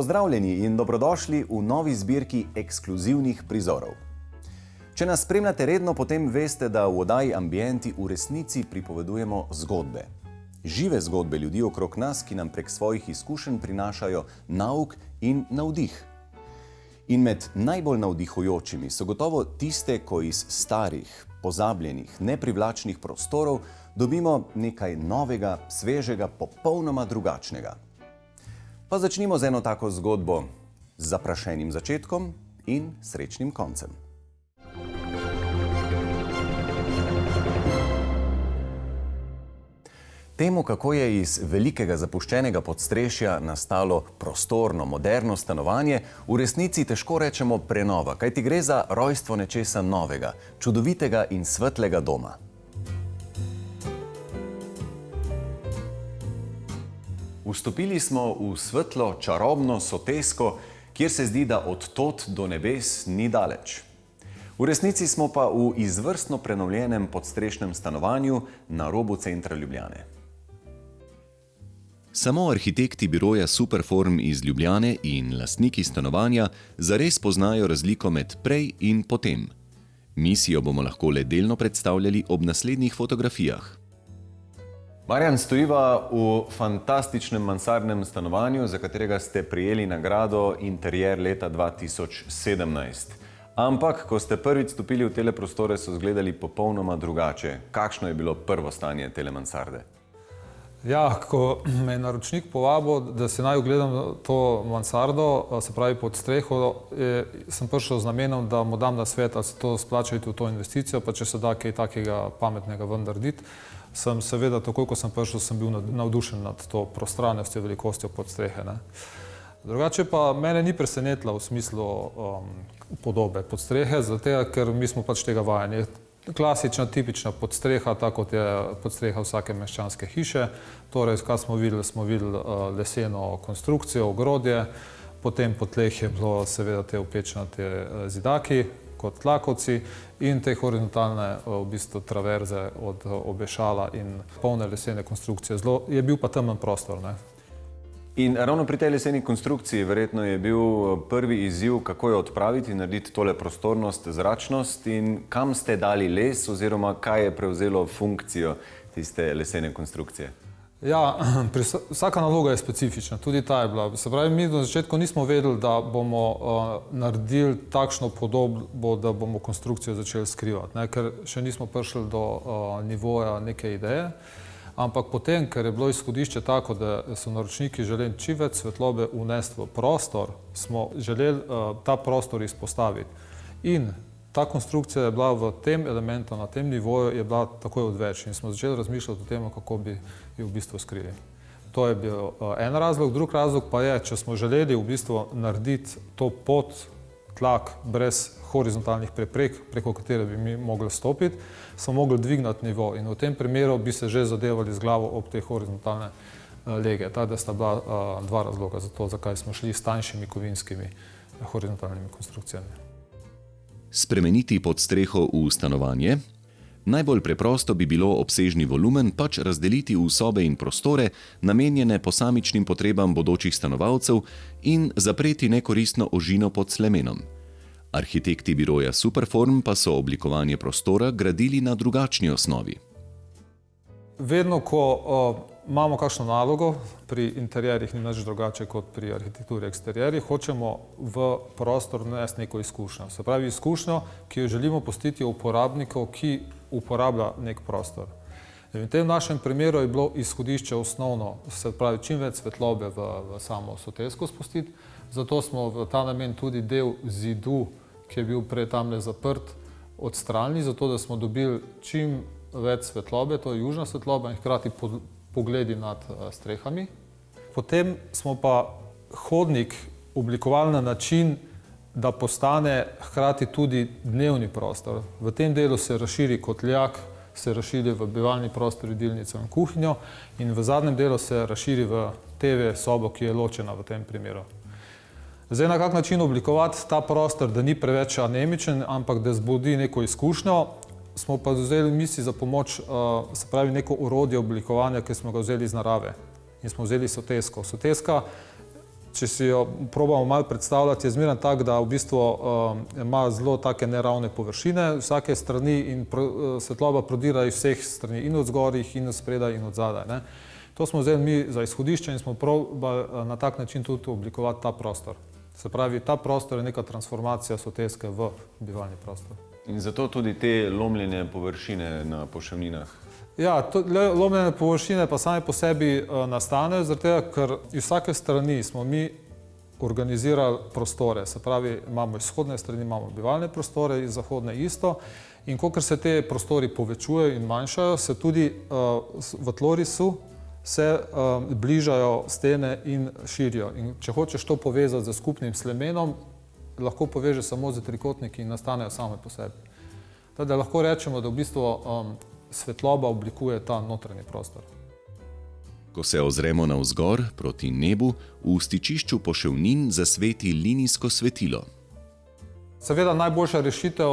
Pozdravljeni in dobrodošli v novi zbirki ekskluzivnih prizorov. Če nas spremljate redno, potem veste, da v oddaji Ambienti v resnici pripovedujemo zgodbe. Žive zgodbe ljudi okrog nas, ki nam prek svojih izkušenj prinašajo nauk in navdih. In med najbolj navdihujočimi so gotovo tiste, ko iz starih, pozabljenih, neprivlačnih prostorov dobimo nekaj novega, svežega, popolnoma drugačnega. Pa začnimo z eno tako zgodbo z zaprašenim začetkom in srečnim koncem. Temu, kako je iz velikega zapuščenega podstrešja nastalo prostorno, moderno stanovanje, v resnici težko rečemo prenova, kajti gre za rojstvo nečesa novega, čudovitega in svetlega doma. Vstopili smo v svetlo, čarobno Sotesko, kjer se zdi, da od tod do nebes ni daleč. V resnici smo pa v izvrstno prenovljenem podstrešnem stanovanju na robu centra Ljubljane. Samo arhitekti biroja Superform iz Ljubljane in lastniki stanovanja zares poznajo razliko med prej in potem. Mi si jo bomo lahko le delno predstavljali ob naslednjih fotografijah. Marjan, stojiva v fantastičnem mansardnem stanovanju, za katerega ste prejeli nagrado Interier leta 2017. Ampak, ko ste prvič stopili v tele prostore, so izgledali popolnoma drugače. Kakšno je bilo prvo stanje tele mansarde? Ja, ko me je naročnik povabil, da si naj ogledam to mansardo, se pravi pod streho, sem prišel z namenom, da mu dam na svet, ali se to splača iti v to investicijo, pa če se da kaj takega pametnega ven narediti. Sem seveda, takoj ko sem prišel, sem bil navdušen nad to prostranostjo, velikostjo podstrehe. Drugače pa mene ni presenetila v smislu podobe podstrehe, zato ker mi smo pač tega vajeni. Klasična, tipična podstreha, tako kot je podstreha vsake meščanske hiše. Torej, kaj smo videli leseno konstrukcijo, ogrodje, potem po tleh je bilo seveda te opečnate zidaki kot tlakovci in te horizontalne v bistvu traverze od obešala in polne lesene konstrukcije. Zelo je bil pa temen prostor, ne. In ravno pri tej leseni konstrukciji verjetno je bil prvi izziv, kako jo odpraviti, narediti tole prostornost, zračnost in kam ste dali les oziroma kaj je prevzelo funkcijo tiste lesene konstrukcije? Ja, vsaka naloga je specifična, tudi ta je bila. Se pravi, mi na začetku nismo vedeli, da bomo naredili takšno podobo, da bomo konstrukcijo začeli skrivati, ne, ker še nismo prišli do nivoja neke ideje. Ampak potem, ker je bilo izhodišče tako, da so naročniki želeli čim več svetlobe vnesti v prostor, smo želeli ta prostor izpostaviti. In ta konstrukcija je bila v tem elementu, na tem nivoju, je bila takoj odveč in smo začeli razmišljati o tem, kako bi jo v bistvu skrili. To je bil en razlog. Drug razlog pa je, če smo želeli v bistvu narediti to pot, tlak brez horizontalnih preprek, preko katere bi mi mogli stopiti, smo mogli dvigniti nivo in v tem primeru bi se že zadevali z glavo ob te horizontalne lege. Da sta bila dva razloga za to, zakaj smo šli s tanjšimi kovinskimi horizontalnimi konstrukcijami. Spremeniti podstreho v stanovanje? Najbolj preprosto bi bilo obsežni volumen pač razdeliti v sobe in prostore, namenjene posamičnim potrebam bodočih stanovalcev in zapreti nekoristno ožino pod slemenom. Arhitekti biroja Superform pa so oblikovanje prostora gradili na drugačni osnovi. Vedno, ko imamo kakšno nalogo, pri interjerjih ni nič drugače kot pri arhitekturi eksterjerjih, hočemo v prostor vnesti neko izkušnjo. Se pravi izkušnjo, ki jo želimo pustiti uporabnikov, ki uporablja nek prostor. In v tem našem primeru je bilo izhodišče osnovno, se pravi čim več svetlobe v samo Sotesko spustiti, zato smo v ta namen tudi del zidu, ki je bil prej tamle zaprt, odstranili, zato da smo dobili čim več svetlobe, to je južna svetloba in hkrati pogledi nad strehami. Potem smo pa hodnik oblikovali na način, da postane hkrati tudi dnevni prostor. V tem delu se razširi kotljak, se razširi v bivalni prostor, jedilnico in kuhinjo in v zadnjem delu se razširi v TV sobo, ki je ločena v tem primeru. Zdaj, na kak način oblikovati ta prostor, da ni preveč anemičen, ampak da zbudi neko izkušnjo, smo pa vzeli misli za pomoč, se pravi neko orodje oblikovanja, ki smo ga vzeli iz narave in smo vzeli Sotesko. Soteska če si jo probamo malo predstavljati, je zmeraj tak, da v bistvu ima zelo take neravne površine vsake strani in svetloba prodira iz vseh strani, in od zgorih, in od spredaj, in od zadaj, ne. To smo vzeli mi za izhodišče in smo probali na tak način tudi oblikovati ta prostor. Se pravi, ta prostor je neka transformacija soteske v bivalni prostor. In zato tudi te lomljene površine na poševninah. Ja, lomljene površine pa same po sebi nastanejo, zaradi tega, ker iz vsake strani smo mi organizirali prostore. Se pravi, imamo izhodne strani, imamo bivalne prostore, iz zahodne isto. In kolikor se te prostori povečujejo in manjšajo, se tudi v tlorisu se bližajo stene in širijo. In če hočeš to povezati z skupnim slemenom, lahko poveže samo z trikotniki in nastanejo same po sebi. Teda lahko rečemo, da v bistvu svetloba oblikuje ta notranji prostor. Ko se ozremo navzgor proti nebu, v stičišču poševnin zasveti linijsko svetilo. Seveda najboljša rešitev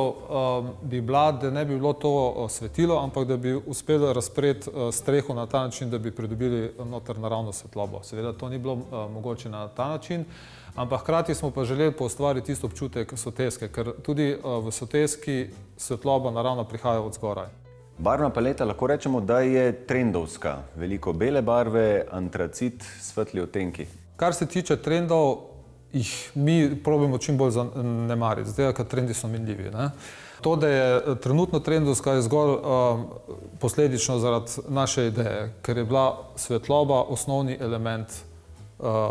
bi bila, da ne bi bilo to svetilo, ampak da bi uspeli razpreti streho na ta način, da bi pridobili noter naravno svetlobo. Seveda to ni bilo mogoče na ta način, ampak hkrati smo pa želeli poustvariti tisto občutek soteske, ker tudi v soteski svetloba naravno prihaja od zgoraj. Barvna paleta lahko rečemo, da je trendovska. Veliko bele barve, antracit, svetli odtenki. Kar se tiče trendov, jih mi probujemo čim bolj zanemariti, zdaj, ker trendi so minljivi, ne. To, da je trenutno trendovska, je zgolj posledično zaradi naše ideje, ker je bila svetloba osnovni element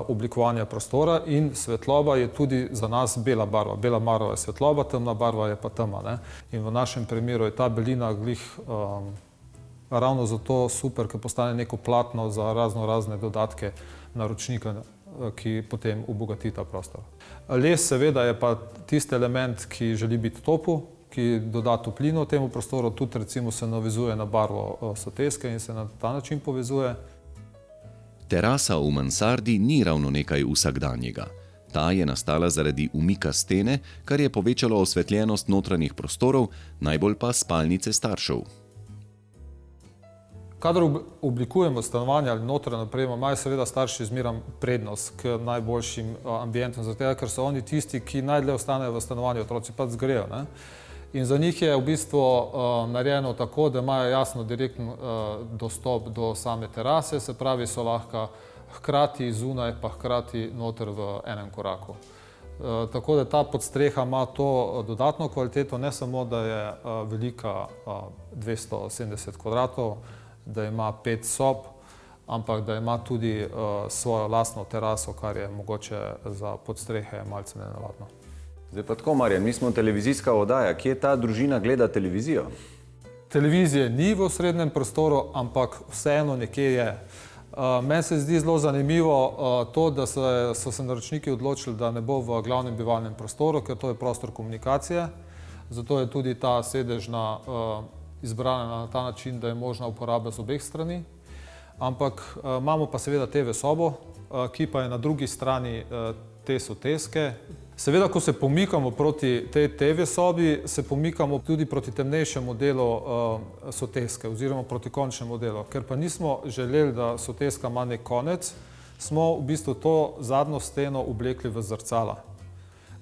oblikovanja prostora in svetloba je tudi za nas bela barva. Bela barva je svetloba, temna barva je pa tema, ne. In v našem primeru je ta belina glih ravno zato super, ker postane neko platno za razne dodatke naročnika, ki potem obogati ta prostor. Les seveda je pa tisti element, ki želi biti topel, ki doda toplino temu prostoru, tudi recimo se navezuje na barvo soteske in se na ta način povezuje. Terasa v mansardi ni ravno nekaj vsakdanjega. Ta je nastala zaradi umika stene, kar je povečalo osvetljenost notranjih prostorov, najbolj pa spalnice staršev. Kadar oblikujemo stanovanja ali notranjo opremo, imajo seveda starši zmeraj prednost k najboljšim ambientom, zaradi tega, ker so oni tisti, ki najdlje ostanejo v stanovanju, otroci pač zgrejo, ne. In za njih je v bistvu narejeno tako, da imajo jasno direkten dostop do same terase, se pravi, so lahko hkrati zunaj, pa hkrati noter v enem koraku. Tako da ta podstreha ima to dodatno kvaliteto, ne samo, da je velika 270 kvadratov, da ima 5 sob, ampak da ima tudi svojo lastno teraso, kar je mogoče za podstrehe malce nenavadno. Zdaj pa tako, Marjan, mi smo televizijska oddaja. Kje ta družina gleda televizijo? Televizije ni v osrednjem prostoru, ampak vseeno nekje je. Meni se zdi zelo zanimivo to, da so se naročniki odločili, da ne bo v glavnem bivalnem prostoru, ker to je prostor komunikacije. Zato je tudi ta sedežna izbrana na ta način, da je možna uporaba z obeh strani. Ampak imamo pa seveda TV sobo, ki pa je na drugi strani te soteske. Seveda, ko se pomikamo proti tej TV sobi, se pomikamo tudi proti temnejšemu delu soteske oziroma proti končnemu delu. Ker pa nismo želeli, da soteska ima nek konec, smo v bistvu to zadnjo steno oblekli v zrcala.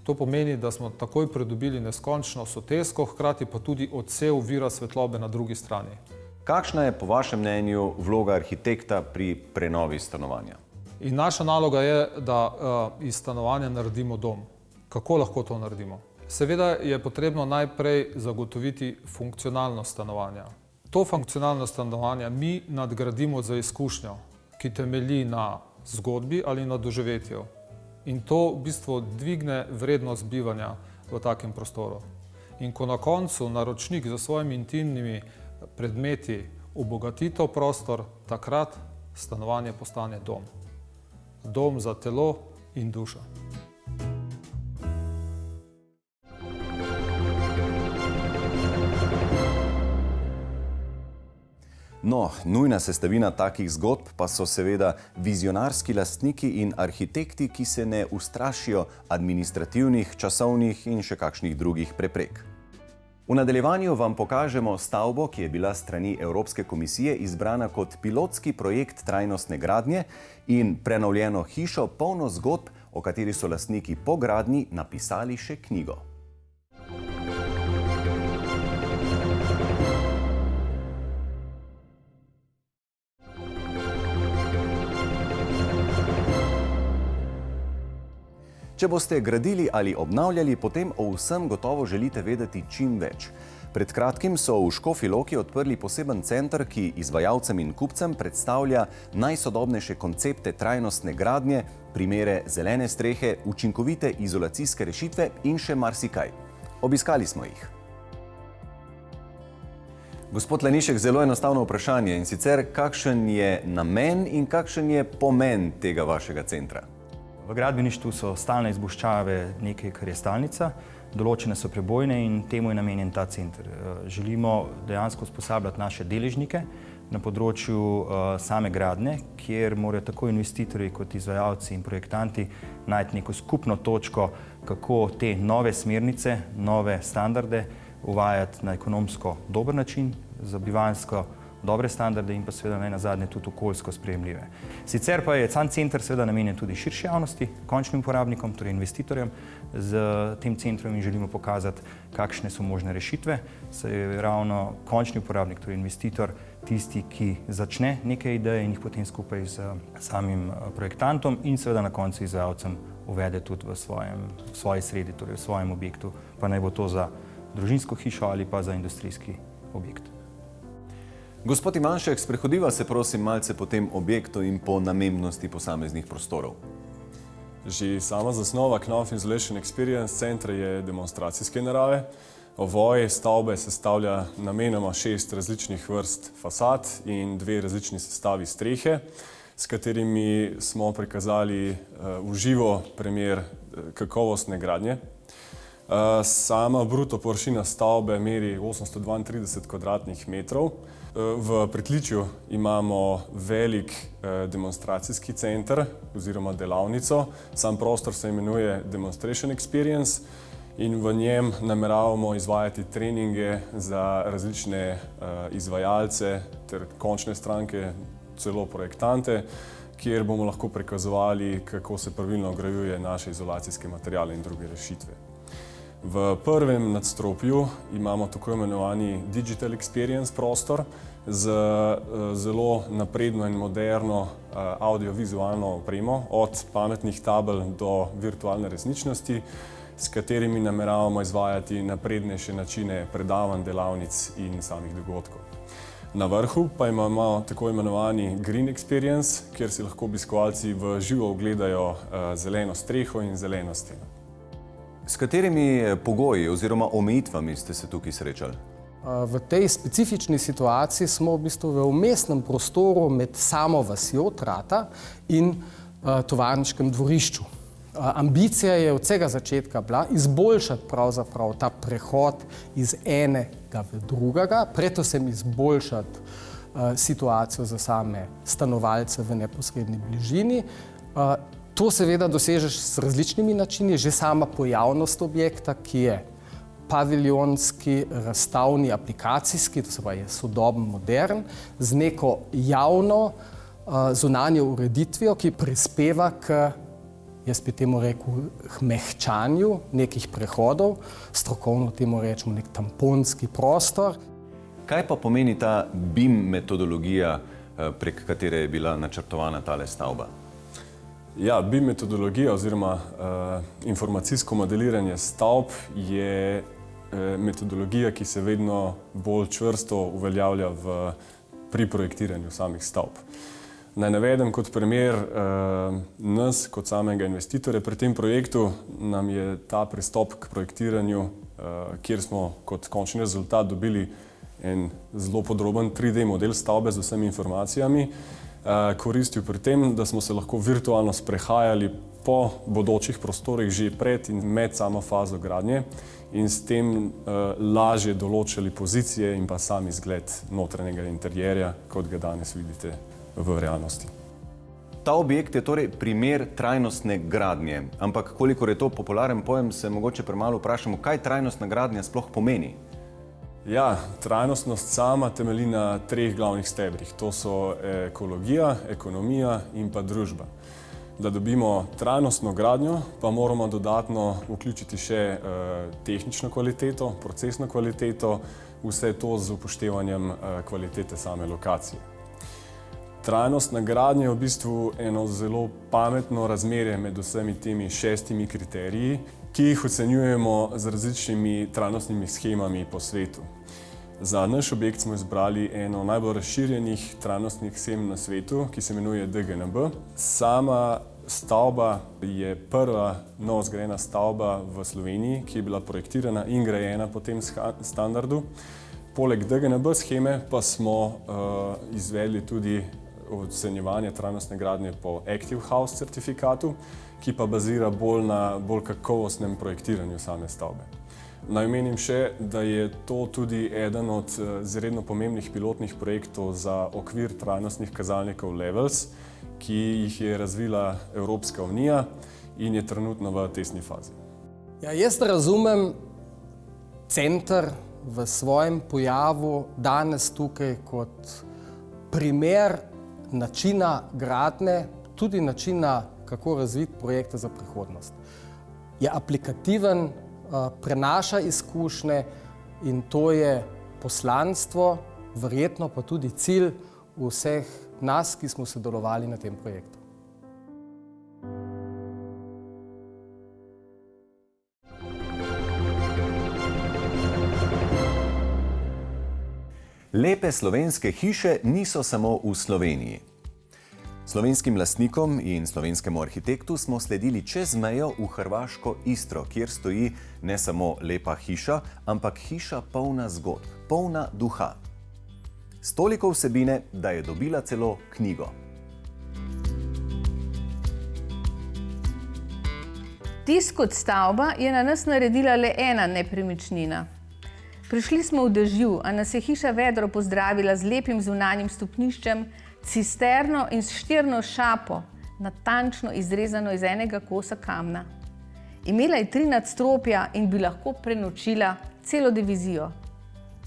To pomeni, da smo takoj pridobili neskončno sotesko, hkrati pa tudi odsev vira svetlobe na drugi strani. Kakšna je po vašem mnenju vloga arhitekta pri prenovi stanovanja? In naša naloga je, da iz stanovanja naredimo dom. Kako lahko to naredimo? Seveda je potrebno najprej zagotoviti funkcionalnost stanovanja. To funkcionalnost stanovanja mi nadgradimo z izkušnjo, ki temelji na zgodbi ali na doživetju. In to v bistvu dvigne vrednost bivanja v takem prostoru. In ko na koncu naročnik za svojimi intimnimi predmeti obogati to prostor, takrat stanovanje postane dom. Dom za telo in dušo. No, nujna sestavina takih zgodb pa so seveda vizionarski lastniki in arhitekti, ki se ne ustrašijo administrativnih, časovnih in še kakšnih drugih preprek. V nadaljevanju vam pokažemo stavbo, ki je bila s strani Evropske komisije izbrana kot pilotski projekt trajnostne gradnje in prenovljeno hišo polno zgodb o kateri so lastniki po gradnji napisali še knjigo. Če boste gradili ali obnavljali, potem o vsem gotovo želite vedeti čim več. Pred kratkim so v Škofji Loki odprli poseben center, ki izvajalcem in kupcem predstavlja najsodobnejše koncepte trajnostne gradnje, primere zelene strehe, učinkovite izolacijske rešitve in še marsikaj. Obiskali smo jih. Gospod Lanišek, zelo enostavno vprašanje, in sicer kakšen je namen in kakšen je pomen tega vašega centra? V gradbeništvu so stalne izboljšave nekaj, kar je stalnica, določene so prebojne in temu je namenjen ta center. Želimo dejansko usposabljati naše deležnike na področju same gradnje, kjer morajo tako investitorji kot izvajalci in projektanti najti neko skupno točko, kako te nove smernice, nove standarde uvajati na ekonomsko dober način, za bivanjsko dobre standarde in pa seveda nenazadnje tudi okoljsko sprejemljive. Sicer pa je sam center seveda namenjen tudi širši javnosti, končnim uporabnikom, torej investitorjem. Z tem centrom in želimo pokazati, kakšne so možne rešitve. Saj je ravno končni uporabnik, torej investitor, tisti, ki začne neke ideje in jih potem skupaj z samim projektantom in seveda na koncu izvajalcem uvede tudi v svoji sredi, torej v svojem objektu, pa naj bo to za družinsko hišo ali pa za industrijski objekt. Gospod Imanšek, sprehodiva se prosim malce po tem objektu in po namembnosti posameznih prostorov. Že sama zasnova Knauf Insulation Experience centra je demonstracijske narave. Ovoj stavbe sestavlja namenoma 6 različnih vrst fasad in 2 različni sestavi strehe, s katerimi smo prikazali v živo primer kakovostne gradnje. Sama bruto površina stavbe meri 832 kvadratnih metrov. V pritličju imamo velik demonstracijski center oziroma delavnico. Sam prostor se imenuje Demonstration Experience in v njem nameravamo izvajati treninge za različne izvajalce ter končne stranke, celo projektante, kjer bomo lahko prikazovali, kako se pravilno vgrajuje naše izolacijske materiale in druge rešitve. V prvem nadstropju imamo tako imenovani Digital Experience prostor z zelo napredno in moderno audiovizualno opremo, od pametnih tabel do virtualne resničnosti, s katerimi nameravamo izvajati naprednejše načine predavanj, delavnic in samih dogodkov. Na vrhu pa imamo tako imenovani Green Experience, kjer si lahko obiskovalci v živo ogledajo zeleno streho in zeleno steno. S katerimi pogoji oziroma omejitvami ste se tukaj srečali? V tej specifični situaciji smo v bistvu v vmesnem prostoru med samo vasjo Trata in tovarniškem dvorišču. Ambicija je od vsega začetka bila izboljšati pravzaprav ta prehod iz enega v drugega, predvsem izboljšati situacijo za same stanovalce v neposredni bližini. To seveda dosežeš s različnimi načini, že sama pojavnost objekta, ki je paviljonski, razstavni, aplikacijski, to se pa je sodoben, modern, z neko javno zunanjo ureditvijo, ki prispeva k, jaz bi temu rekel, mehčanju nekih prehodov, strokovno temu rečemo nek tamponski prostor. Kaj pa pomeni ta BIM metodologija, prek katere je bila načrtovana tale stavba? Ja, BIM metodologija oziroma informacijsko modeliranje stavb je metodologija, ki se vedno bolj čvrsto uveljavlja pri projektiranju samih stavb. Naj navedem kot primer nas, kot samega investitorja pri tem projektu, nam je ta pristop k projektiranju, kjer smo kot končni rezultat dobili en zelo podroben 3D model stavbe z vsemi informacijami, koristil pri tem, da smo se lahko virtualno sprehajali po bodočih prostorih že pred in med samo fazo gradnje in s tem lažje določali pozicije in pa sam izgled notranjega interjerja, kot ga danes vidite v realnosti. Ta objekt je torej primer trajnostne gradnje, ampak kolikor je to popularen pojem, se mogoče premalo vprašamo, kaj trajnostna gradnja sploh pomeni? Ja, trajnostnost sama temelji na 3 glavnih stebrih. To so ekologija, ekonomija in pa družba. Da dobimo trajnostno gradnjo, pa moramo dodatno vključiti še tehnično kvaliteto, procesno kvaliteto, vse to z upoštevanjem kvalitete same lokacije. Trajnostna gradnja je v bistvu eno zelo pametno razmerje med vsemi temi 6 kriteriji, ki jih ocenjujemo z različnimi trajnostnimi shemami po svetu. Za naš objekt smo izbrali eno najbolj razširjenih trajnostnih shem na svetu, ki se imenuje DGNB. Sama stavba je prva novozgrajena stavba v Sloveniji, ki je bila projektirana in grajena po tem standardu. Poleg DGNB sheme pa smo izvedli tudi ocenjevanje trajnostne gradnje po Active House certifikatu, ki pa bazira bolj na bolj kakovostnem projektiranju same stavbe. Naj omenim še, da je to tudi eden od izredno pomembnih pilotnih projektov za okvir trajnostnih kazalnikov Levels, ki jih je razvila Evropska unija in je trenutno v testni fazi. Ja, jaz razumem center v svojem pojavu danes tukaj kot primer načina gradnje, tudi načina, kako razviti projekte za prihodnost. Je aplikativen, prenaša izkušnje in to je poslanstvo, verjetno pa tudi cilj vseh nas, ki smo sodelovali na tem projektu. Lepe slovenske hiše niso samo v Sloveniji. Slovenskim lastnikom in slovenskemu arhitektu smo sledili čez mejo v hrvaško Istro, kjer stoji ne samo lepa hiša, ampak hiša polna zgodb, polna duha. S toliko vsebine, da je dobila celo knjigo. Tisk kot stavba je na nas naredila le ena nepremičnina. Prišli smo v dežju, a nas je hiša vedro pozdravila z lepim zunanjim stopniščem, cisterno in s štirno šapo, natančno izrezano iz enega kosa kamna. Imela je 3 nadstropja in bi lahko prenočila celo divizijo.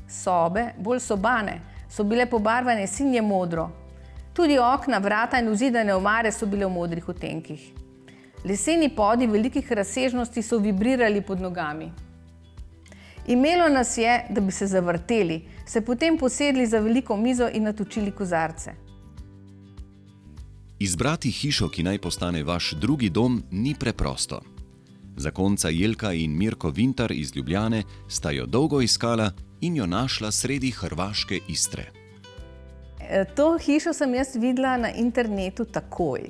Sobe, bolj sobane, so bile pobarvane sinje modro. Tudi okna, vrata in vzidane omare so bile v modrih odtenkih. Leseni podi velikih razsežnosti so vibrirali pod nogami. Imelo nas je, da bi se zavrteli, se potem posedli za veliko mizo in natočili kozarce. Izbrati hišo, ki naj postane vaš drugi dom, ni preprosto. Zakonca Jelka in Mirko Vintar iz Ljubljane sta jo dolgo iskala in jo našla sredi hrvaške Istre. To hišo sem jaz videla na internetu takoj.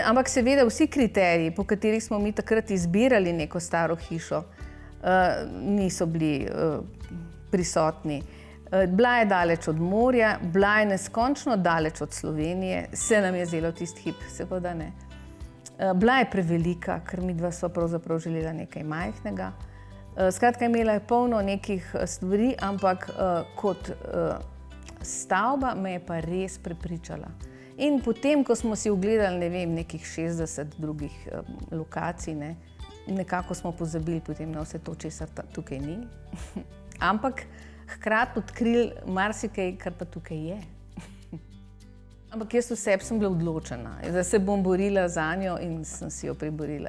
Ampak seveda vsi kriteriji, po katerih smo mi takrat izbirali neko staro hišo, niso bili prisotni. Bila je daleč od morja, bila je neskončno daleč od Slovenije, se nam je zdelo tisti hip, seveda ne. Bila je prevelika, ker midva sva pravzaprav želela nekaj majhnega. Skratka, imela je polno nekih stvari, ampak kot stavba me je pa res prepričala. In potem, ko smo si ogledali, ne vem, nekih 60 drugih lokacij, nekako smo pozabili potem na vse to, česar tukaj ni. Ampak hkrati odkrili marsikaj, kar pa tukaj je. Ampak jaz v sebi sem bila odločena, da se bom borila zanjo in sem si jo priborila.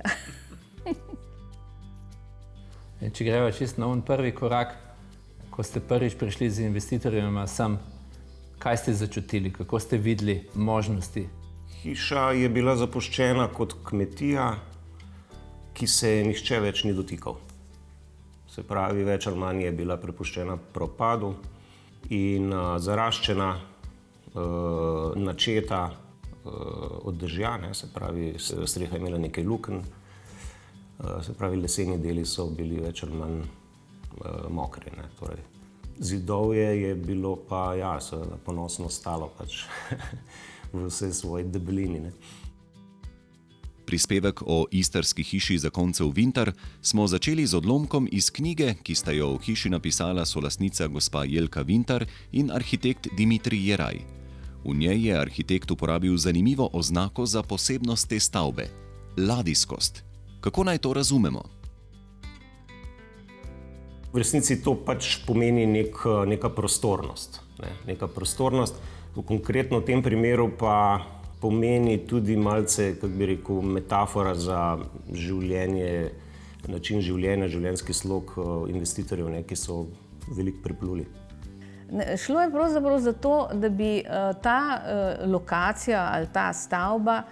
Če greva čisto na prvi korak, ko ste prvič prišli z investitorjem sem, kaj ste začutili, kako ste videli možnosti? Hiša je bila zapuščena kot kmetija, ki se je nihče več ni dotikal. Se pravi, več ali manj je bila prepuščena propadu in zaraščena, načeta od dežja, se pravi, streha je imela nekaj lukenj, se pravi, leseni deli so bili več ali manj mokri. Torej, zidovje je bilo pa, ja, seveda ponosno stalo pač v vsej svoji debelini. Prispevek o istrski hiši zakoncev Vintar smo začeli z odlomkom iz knjige, ki sta jo v hiši napisala solastnica gospa Jelka Vintar in arhitekt Dimitrij Jeraj. V njej je arhitekt uporabil zanimivo oznako za posebnost te stavbe – ladijskost. Kako naj to razumemo? V resnici to pač pomeni neka prostornost. Neka prostornost, konkretno v tem primeru pa pomeni tudi malce, kako bi rekel, metafora za življenje, način življenja, življenjski slog investitorjev, ki so veliko prepluli. Šlo je pravzaprav za to, da bi ta lokacija ali ta stavba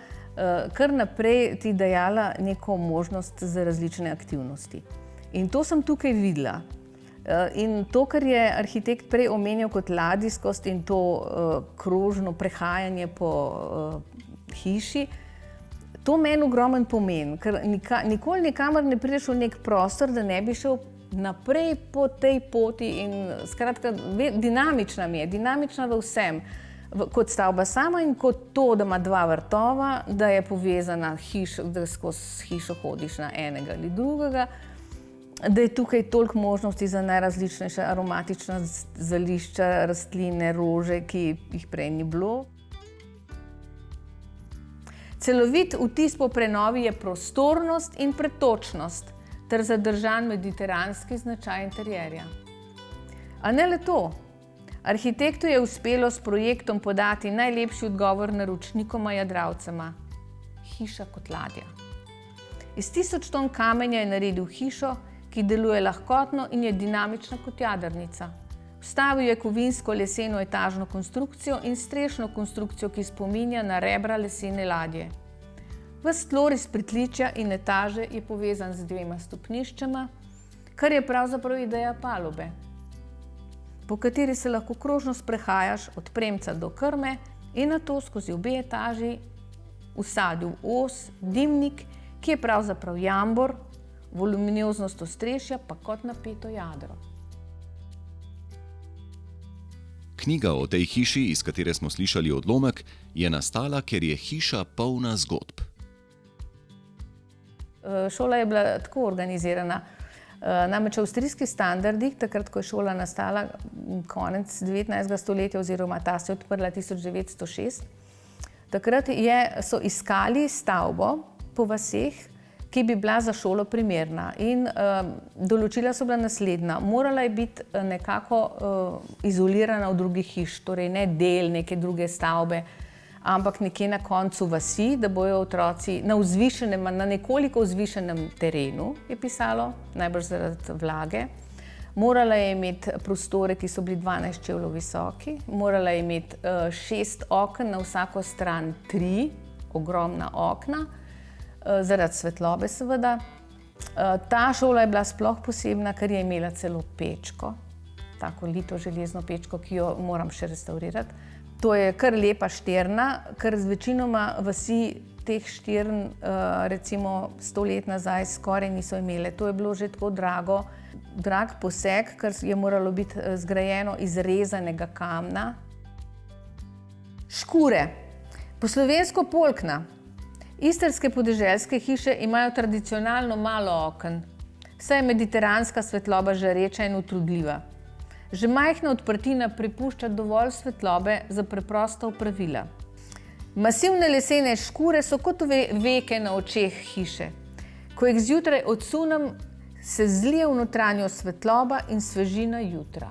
kar naprej ti dajala neko možnost za različne aktivnosti. In to sem tukaj videla. In to, kar je arhitekt prej omenjal kot ladijskost in to krožno prehajanje po hiši, to meni ogromen pomen, ker nikoli nikamor ne prideš v nek prostor, da ne bi šel naprej po tej poti in skratka dinamična mi je, dinamična v vsem. Kot stavba sama in kot to, da ima dva vrtova, da je povezana hiša, da skozi hišo hodiš na enega ali drugega, da je tukaj toliko možnosti za najrazličnejša aromatična zelišča, rastline, rože, ki jih prej ni bilo. Celovit vtis po prenovi je prostornost in pretočnost ter zadržan mediteranski značaj interierja. A ne le to. Arhitektu je uspelo s projektom podati najlepši odgovor naročnikoma jadralcema. Hiša kot ladja. Iz 1000 ton kamenja je naredil hišo, ki deluje lahkotno in je dinamična kot jadrnica. Vstavil je kovinsko leseno etažno konstrukcijo in strešno konstrukcijo, ki spominja na rebra lesene ladje. Ves tloris pritličja in etaže je povezan z 2 stopniščema, kar je pravzaprav ideja palube, po kateri se lahko krožno sprehajaš od premca do krme in nato skozi obe etaži vsadil os, dimnik, ki je pravzaprav jambor, voluminoznost ostrešja pa kot napeto jadro. Knjiga o tej hiši, iz katere smo slišali odlomek, je nastala, ker je hiša polna zgodb. Šola je bila tako organizirana. Namreč v avstrijskih standardih, takrat, ko je šola nastala konec 19. stoletja oziroma ta se je odprla 1906, takrat so iskali stavbo po vaseh, ki bi bila za šolo primerna. In določila so bila naslednja. Morala je biti nekako izolirana od drugih hiš, torej ne del neke druge stavbe, ampak nekje na koncu vasi, da bojo otroci na vzvišenem, na nekoliko vzvišenem terenu, je pisalo, najbrž zaradi vlage. Morala je imeti prostore, ki so bili 12 čevljev visoki, morala je imeti 6 oken, na vsako stran 3 ogromna okna, zaradi svetlobe seveda. Ta šola je bila sploh posebna, ker je imela celo pečko, tako lito železno pečko, ki jo moram še restavrirati. To je kar lepa štirna, ker z večinoma vasi teh štirn recimo 100 let nazaj skoraj niso imele. To je bilo že tako drag poseg, ker je moralo biti zgrajeno iz rezanega kamna. Škure, po slovensko polkna. Istrske podeželske hiše imajo tradicionalno malo oken, saj je mediteranska svetloba žareča in utrudljiva. Že majhna odprtina prepušča dovolj svetlobe za preprosta opravila. Masivne lesene škure so kot veke na očeh hiše. Ko jih zjutraj odsunem, se zlije v notranjo svetloba in svežina jutra.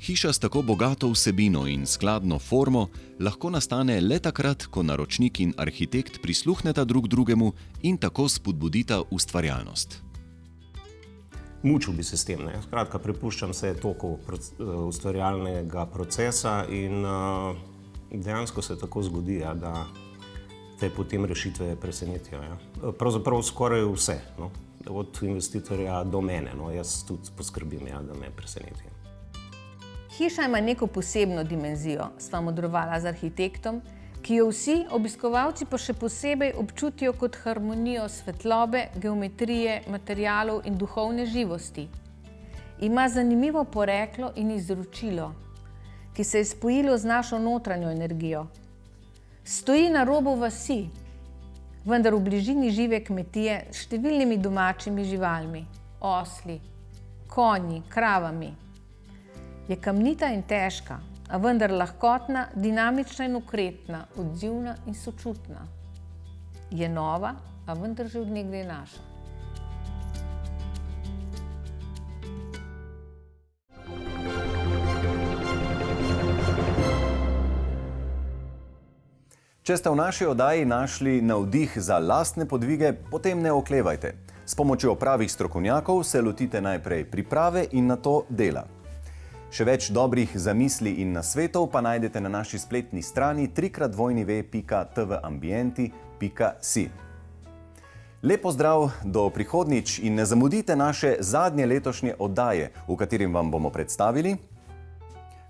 Hiša s tako bogato vsebino in skladno formo lahko nastane le takrat, ko naročnik in arhitekt prisluhneta drug drugemu in tako spodbudita ustvarjalnost. Mučil bi se s tem, ne? Skratka, prepuščam se toku ustvarjalnega procesa in dejansko se tako zgodi, da te potem rešitve presenetijo. Pravzaprav skoraj vse, no? Od investitorja do mene, no? Jaz tudi poskrbim, da me presenetijo. Hiša ima neko posebno dimenzijo, sva modrovala z arhitektom, ki jo vsi obiskovalci pa še posebej občutijo kot harmonijo svetlobe, geometrije, materialov in duhovne živosti. Ima zanimivo poreklo in izročilo, ki se je spojilo z našo notranjo energijo. Stoji na robu vasi, vendar v bližini žive kmetije s številnimi domačimi živalmi, osli, konji, kravami. Je kamnita in težka, a vendar lahkotna, dinamična in okretna, odzivna in sočutna. Je nova, a vendar že od nekdaj naša. Če ste v naši oddaji našli navdih za lastne podvige, potem ne oklevajte. S pomočjo pravih strokovnjakov se lotite najprej priprave in nato dela. Še več dobrih zamisli in nasvetov pa najdete na naši spletni strani www.tvambienti.si. Lep pozdrav do prihodnjič in ne zamudite naše zadnje letošnje oddaje, v katerem vam bomo predstavili,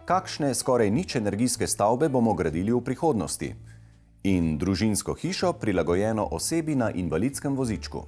kakšne skoraj nič energijske stavbe bomo gradili v prihodnosti in družinsko hišo prilagojeno osebi na invalidskem vozičku.